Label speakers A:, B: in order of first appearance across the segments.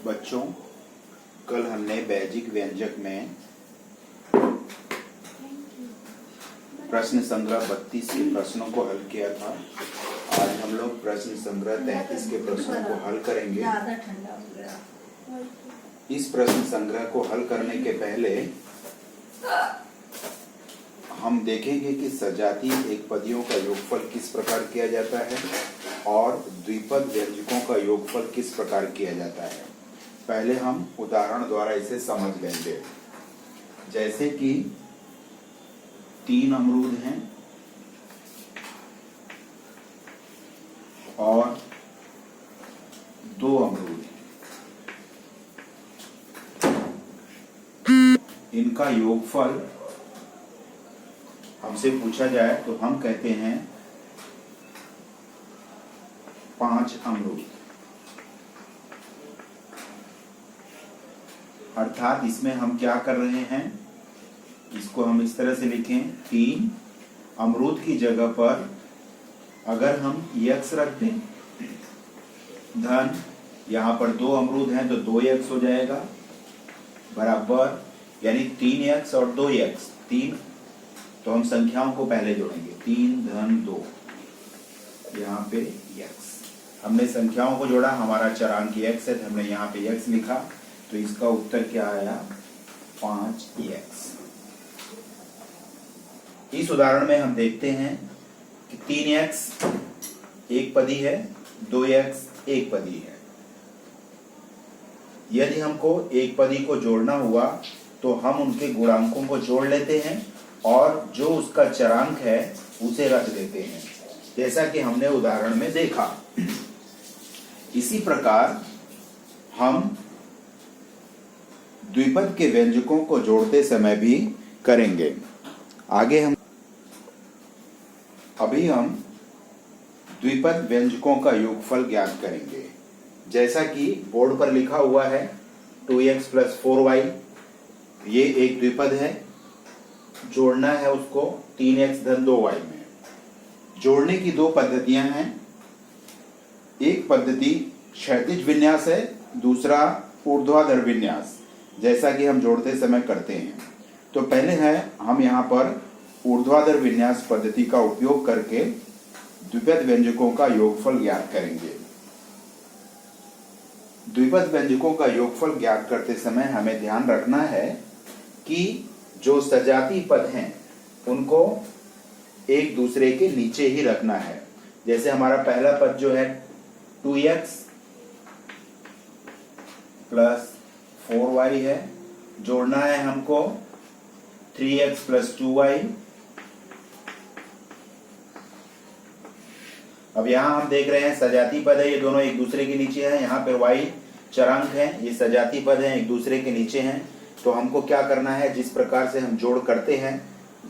A: बच्चों, कल हमने बैजिक व्यंजक में प्रश्न संग्रह 32 के प्रश्नों को हल किया था। आज हम लोग प्रश्न संग्रह 33 के प्रश्नों को हल करेंगे। इस प्रश्न संग्रह को हल करने के पहले हम देखेंगे कि सजातीय एकपदियों का योगफल किस प्रकार किया जाता है और द्विपद व्यंजकों का योगफल किस प्रकार किया जाता है। पहले हम उदाहरण द्वारा इसे समझ लेंगे। जैसे कि 3 अमरूद हैं और 2 अमरूद हैं, इनका योगफल हमसे पूछा जाए तो हम कहते हैं 5 अमरूद। अर्थात इसमें हम क्या कर रहे हैं, इसको हम इस तरह से लिखें, 3 अमरूद की जगह पर अगर हम x रख दें, धन यहां पर 2 अमरूद हैं तो 2x हो जाएगा, बराबर यानी 3x और 2x, 3 तो हम संख्याओं को पहले जोड़ेंगे, 3 धन 2, यहाँ पे x, हमने संख्याओं को जोड़ा, हमारा चरांक x है तो हमने यहाँ पे x लिखा, तो इसका उत्तर क्या आया, 5x। इस उदाहरण में हम देखते हैं कि 3x एक पदी है, 2x एक पदी है। यदि हमको एक पदी को जोड़ना हुआ तो हम उनके गुणांकों को जोड़ लेते हैं और जो उसका चरांक है उसे रख देते हैं, जैसा कि हमने उदाहरण में देखा। इसी प्रकार हम द्विपद के व्यंजकों को जोड़ते समय भी करेंगे। अभी हम द्विपद व्यंजकों का योगफल ज्ञात करेंगे। जैसा कि बोर्ड पर लिखा हुआ है 2x + 4y, ये एक द्विपद है, जोड़ना है उसको 3x धन 2y में। जोड़ने की 2 पद्धतियां हैं, एक पद्धति क्षैतिज विन्यास है, दूसरा ऊर्ध्वाधर विन्यास, जैसा कि हम जोड़ते समय करते हैं। तो पहले है हम यहाँ पर ऊर्ध्वाधर विन्यास पद्धति का उपयोग करके द्विपद व्यंजकों का योगफल ज्ञात करेंगे। द्विपद व्यंजकों का योगफल ज्ञात करते समय हमें ध्यान रखना है कि जो सजातीय पद हैं उनको एक दूसरे के नीचे ही रखना है। जैसे हमारा पहला पद जो है 2x + 4y है, जोड़ना है हमको 3x + 2y। अब यहां हम देख रहे हैं सजातीय पद है, ये दोनों एक दूसरे के नीचे हैं, यहाँ पे y चरांक है, ये सजातीय पद हैं, एक दूसरे के नीचे हैं। तो हमको क्या करना है, जिस प्रकार से हम जोड़ करते हैं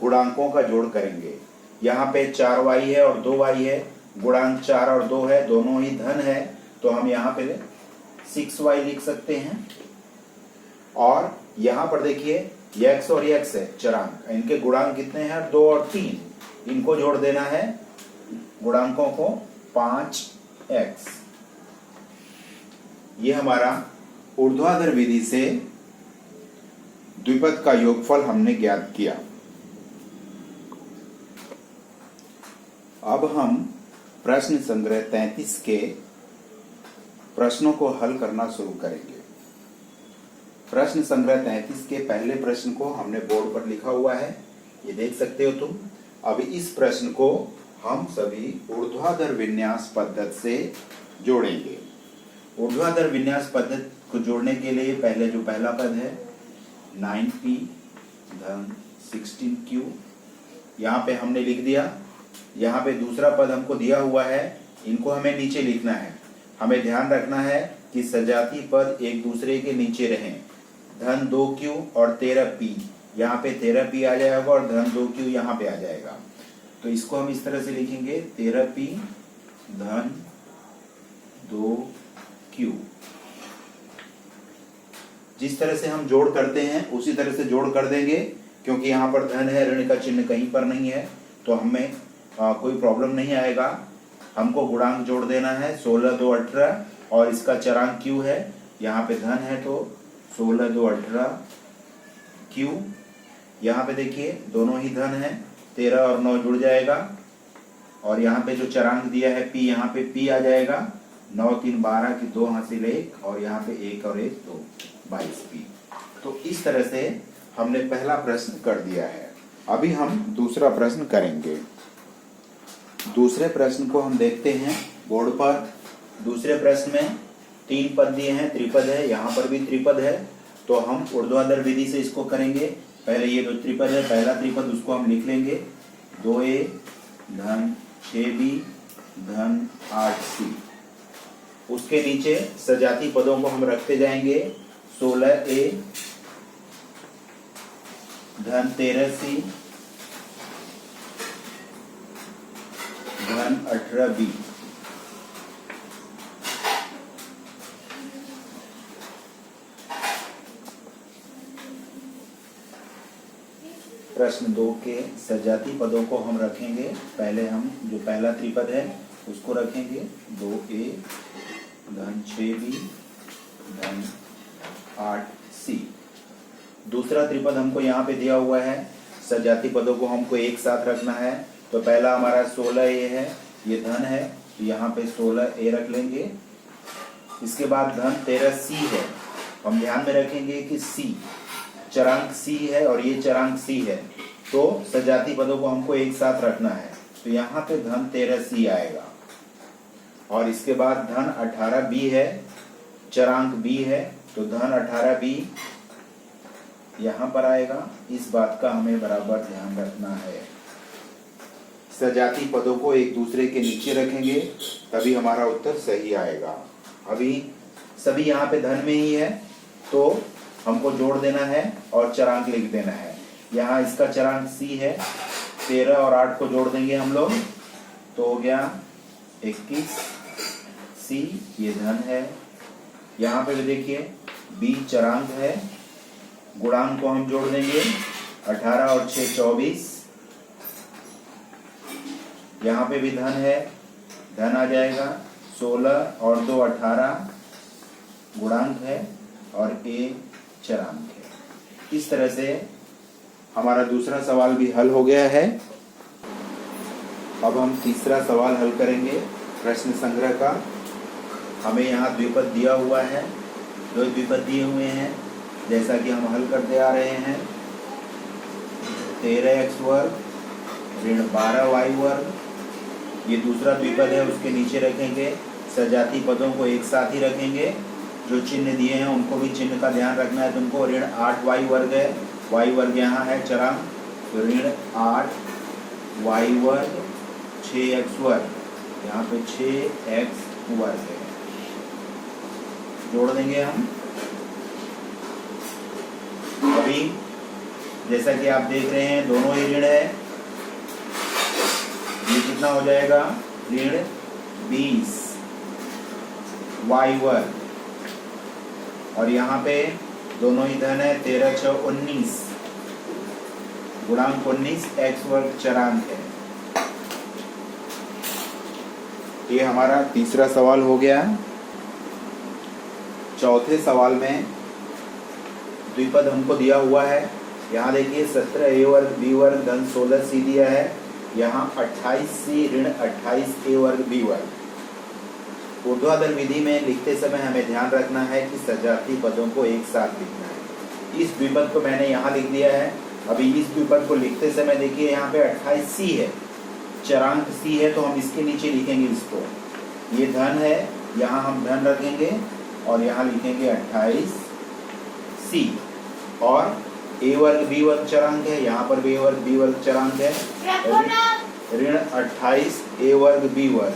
A: गुणांकों का जोड़ करेंगे। यहाँ पे 4y है और 2y है, गुणांक 4 और 2 है, दोनों ही धन है, तो हम यहाँ पे 6y लिख सकते हैं। और यहाँ पर देखिए x और x है चरांक, इनके गुणांक कितने हैं, 2 और 3, इनको जोड़ देना है गुणांकों को 5x। ये हमारा ऊर्ध्वाधर विधि से द्विपद का योगफल हमने ज्ञात किया। अब हम प्रश्न संग्रह 33 के प्रश्नों को हल करना शुरू करेंगे। प्रश्न संग्रह 33 के पहले प्रश्न को हमने बोर्ड पर लिखा हुआ है, ये देख सकते हो तुम। अब इस प्रश्न को हम सभी ऊर्ध्वाधर विन्यास पद्धति से जोड़ेंगे। ऊर्ध्वाधर विन्यास पद्धति को जोड़ने के लिए पहले जो पहला पद है 9p धन 16q, यहाँ पे हमने लिख दिया। यहाँ पे दूसरा पद हमको दिया हुआ है, इनको हमें नीचे लिखना है। हमें ध्यान रखना है कि सजातीय पद एक दूसरे के नीचे रहें। धन 2q और 13p, यहाँ पे 13p आ जाएगा और धन 2q यहाँ पे आ जाएगा। तो इसको हम इस तरह से लिखेंगे 13p धन 2q। जिस तरह से हम जोड़ करते हैं उसी तरह से जोड़ कर देंगे, क्योंकि यहाँ पर धन है, ऋण का चिन्ह कहीं पर नहीं है, तो हमें कोई प्रॉब्लम नहीं आएगा। हमको गुणांक जोड़ देना है 16 2 18 और इसका चरांक q है, यहाँ पे धन है तो 16 2 18 Q, यहाँ पे देखिए दोनों ही धन है, 13 और 9 जुड़ जाएगा, और यहाँ पे जो चरांक दिया है P, यहाँ पे P आ जाएगा, 9 3 12 की 2 हासिल 1, और यहाँ पे 1 और 1 2 22P। तो इस तरह से हमने पहला प्रश्न कर दिया है। अभी हम दूसरा प्रश्न करेंगे। दूसरे प्रश्न को हम देखते हैं बोर्ड पर। दूसरे प्रश्न में 3 पद दिए हैं, त्रिपद है, यहाँ पर भी त्रिपद है, तो हम ऊर्ध्वाधर विधि से इसको करेंगे। पहले ये जो त्रिपद है, पहला त्रिपद उसको हम लिख लेंगे, 2A धन 6B धन 8C। उसके नीचे सजाती पदों को हम रखते जाएंगे, 16A धन 13C धन 18B। प्रश्न 2 के सजाती पदों को हम रखेंगे। पहले हम जो पहला त्रिपद है उसको रखेंगे, 2A धन 6B धन 8C। दूसरा त्रिपद हमको यहाँ पे दिया हुआ है, सजाती पदों को हमको एक साथ रखना है। तो पहला हमारा 16A है, ये धन है, तो यहाँ पे 16A रख लेंगे। इसके बाद धन 13C है, हम ध्यान में रखेंगे कि C चरांक C है और ये चरांक C है, तो सजाती पदों को हमको एक साथ रखना है, तो यहाँ पे धन 13C आएगा। और इसके बाद धन 18B है, चरांक B है, तो धन 18B यहाँ पर आएगा। इस बात का हमें बराबर ध्यान रखना है। सजाती पदों को एक दूसरे के नीचे रखेंगे, तभी हमारा उत्तर सही आएगा। अभी सभी यहाँ पे धन में ही है, तो हमको जोड़ देना है और चरांक लिख देना है। यहाँ इसका चरांक C है, 13 और 8 को जोड़ देंगे हम लोग, तो हो गया 21C, ये धन है। यहाँ पे भी देखिए B चरांक है, गुणांक को हम जोड़ देंगे, 18 और 6 24, यहाँ पे भी धन है, धन आ जाएगा, 16 और 2 18, गुणांक है, और A चरांक है। इस तरह से हमारा दूसरा सवाल भी हल हो गया है। अब हम तीसरा सवाल हल करेंगे प्रश्न संग्रह का। हमें यहाँ द्विपद दिया हुआ है, 2 द्विपद दिए हुए हैं, जैसा कि हम हल करते आ रहे हैं। 13x वर्ग ऋण 12y वर्ग, ये दूसरा द्विपद है, उसके नीचे रखेंगे। सजाती पदों को एक साथ ही रखेंगे, जो चिन्ह दिए हैं उनको भी चिन्ह का ध्यान रखना है तुमको। ऋण 8y वर्ग है, y वर्ग यहाँ है चरांक, तो ऋण 8y वर्ग 6x वर्ग, यहाँ पे 6x वर्ग है, जोड़ देंगे हम। अभी जैसा कि आप देख रहे हैं दोनों ही ऋण है, ये कितना हो जाएगा, ऋण 20 y वर्ग, और यहाँ पे दोनों ही धन है, 13 6 19, गुणांक 19 x वर्ग चरांक है। ये हमारा तीसरा सवाल हो गया। चौथे सवाल में द्विपद हमको दिया हुआ है। यहाँ देखिए 17A वर्ग B वर्ग धन 16C दिया है, यहाँ 28C ऋण 28A वर्ग B वर्ग। ऊर्ध्वाधर विधि में लिखते समय हमें ध्यान रखना है कि सजाती पदों को एक साथ लिखना है। इस द्विपद को मैंने यहाँ लिख दिया है। अभी इस द्विपद को लिखते समय देखिए यहाँ पे 28C है, चरांक C है, तो हम इसके नीचे लिखेंगे इसको। ये धन है, यहाँ हम धन रखेंगे और यहाँ लिखेंगे 28C, और A वर्ग B वर्ग चरांक है, यहाँ पर भी A वर्ग B वर्ग चरांक है, ऋण 28A वर्ग B वर्ग,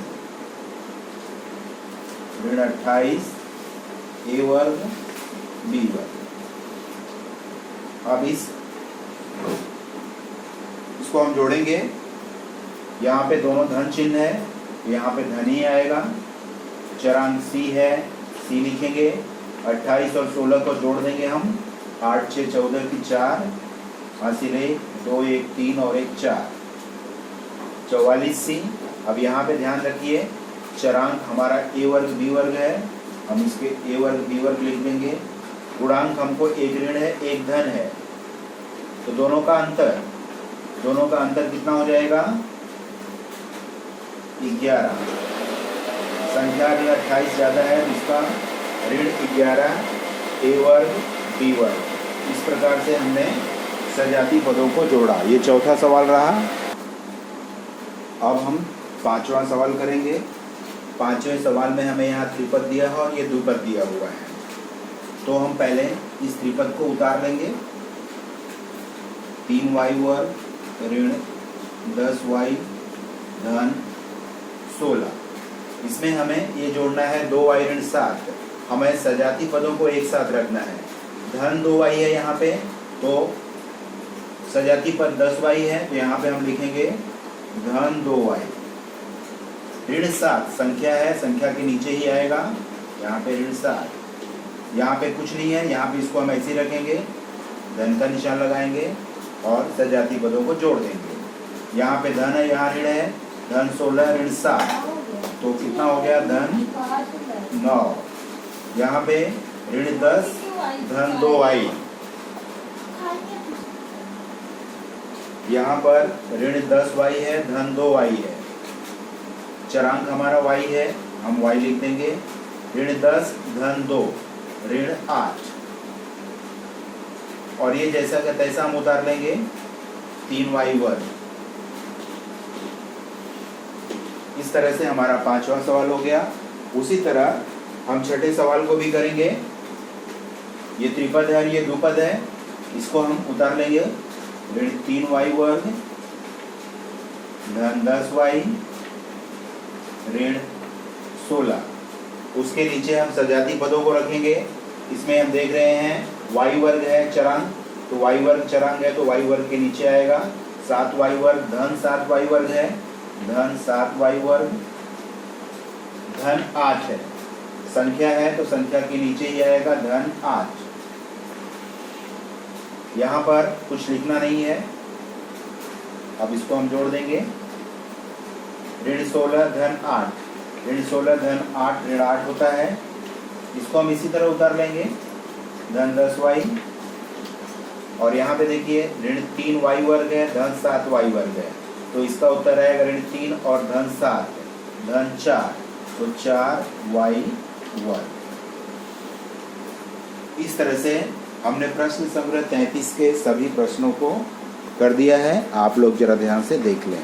A: ऋण 28A वर्ग B वर्ग। अब इसको हम जोड़ेंगे। यहाँ पे दोनों धन चिन्ह है, यहाँ पे धन ही आएगा, चरांक C है, C लिखेंगे, 28 और 16 को जोड़ देंगे हम, 8 6 14 की 4, हासिल 2 1 3 और 1 4, 44C। अब यहाँ पे ध्यान रखिए चरांक हमारा A वर्ग B वर्ग है, हम इसके ए वर्ग बी वर्ग लिख देंगे। गुणांक हमको एक ऋण है एक धन है, तो दोनों का अंतर कितना हो जाएगा? 11। संख्या ऋण 28 ज्यादा है, इसका ऋण 11 ए वर्ग बी वर्ग। इस प्रकार से हमने सजाती पदों को जोड़ा। ये चौथा सवाल रहा। अब हम पांचवा सवाल करेंगे। पांचवें सवाल में हमें यहाँ त्रिपद दिया है और ये द्विपद दिया हुआ है, तो हम पहले इस त्रिपद को उतार लेंगे। 3y वर्ग ऋण 10y धन 16। इसमें हमें ये जोड़ना है 2y ऋण 7। हमें सजाती पदों को एक साथ रखना है। धन 2y है यहाँ पे, तो सजाती पद 10y है, तो यहाँ पे हम लिखेंगे धन 2y। ऋण 7 संख्या है, संख्या के नीचे ही आएगा, यहाँ पे ऋण 7। यहाँ पे कुछ नहीं है, यहाँ पे इसको हम ऐसे ही रखेंगे, धन का निशान लगाएंगे और सजाती पदों को जोड़ देंगे। यहाँ पे धन है, यहाँ ऋण है, धन 16 ऋण 7, तो कितना हो गया? धन 9। यहाँ पे ऋण 10 धन 2y। यहाँ पर ऋण 10y है धन 2y है। चरांक हमारा y है, हम y लिख देंगे। ऋण 10 धन 2 ऋण 8, और ये जैसा का तैसा हम उतार लेंगे 3y वर्ग। इस तरह से हमारा पांचवा सवाल हो गया। उसी तरह हम छठे सवाल को भी करेंगे। ये त्रिपद है और ये द्विपद है, इसको हम उतार लेंगे। ऋण 3y वर्ग धन 10y ऋण 16। उसके नीचे हम सजाती पदों को रखेंगे। इसमें हम देख रहे हैं y वर्ग है चरांक, तो y वर्ग चरांक है, तो y वर्ग के नीचे आएगा 7y वर्ग धन 7y वर्ग है, धन 7y वर्ग धन 8 है। संख्या है तो संख्या के नीचे ही आएगा धन 8। यहाँ पर कुछ लिखना नहीं है, अब इसको हम जोड़ देंगे। ऋण 16 धन 8, ऋण 16 धन 8 ऋण 8 होता है। इसको हम इसी तरह उतार लेंगे, धन 10y। और यहाँ पे देखिए ऋण 3y वर्ग है धन 7y वर्ग है, तो इसका उत्तर आएगा ऋण 3 और धन 7 धन 4, तो 4y वर्ग। इस तरह से हमने प्रश्न संग्रह 33 के सभी प्रश्नों को कर दिया है। आप लोग जरा ध्यान से देख लें।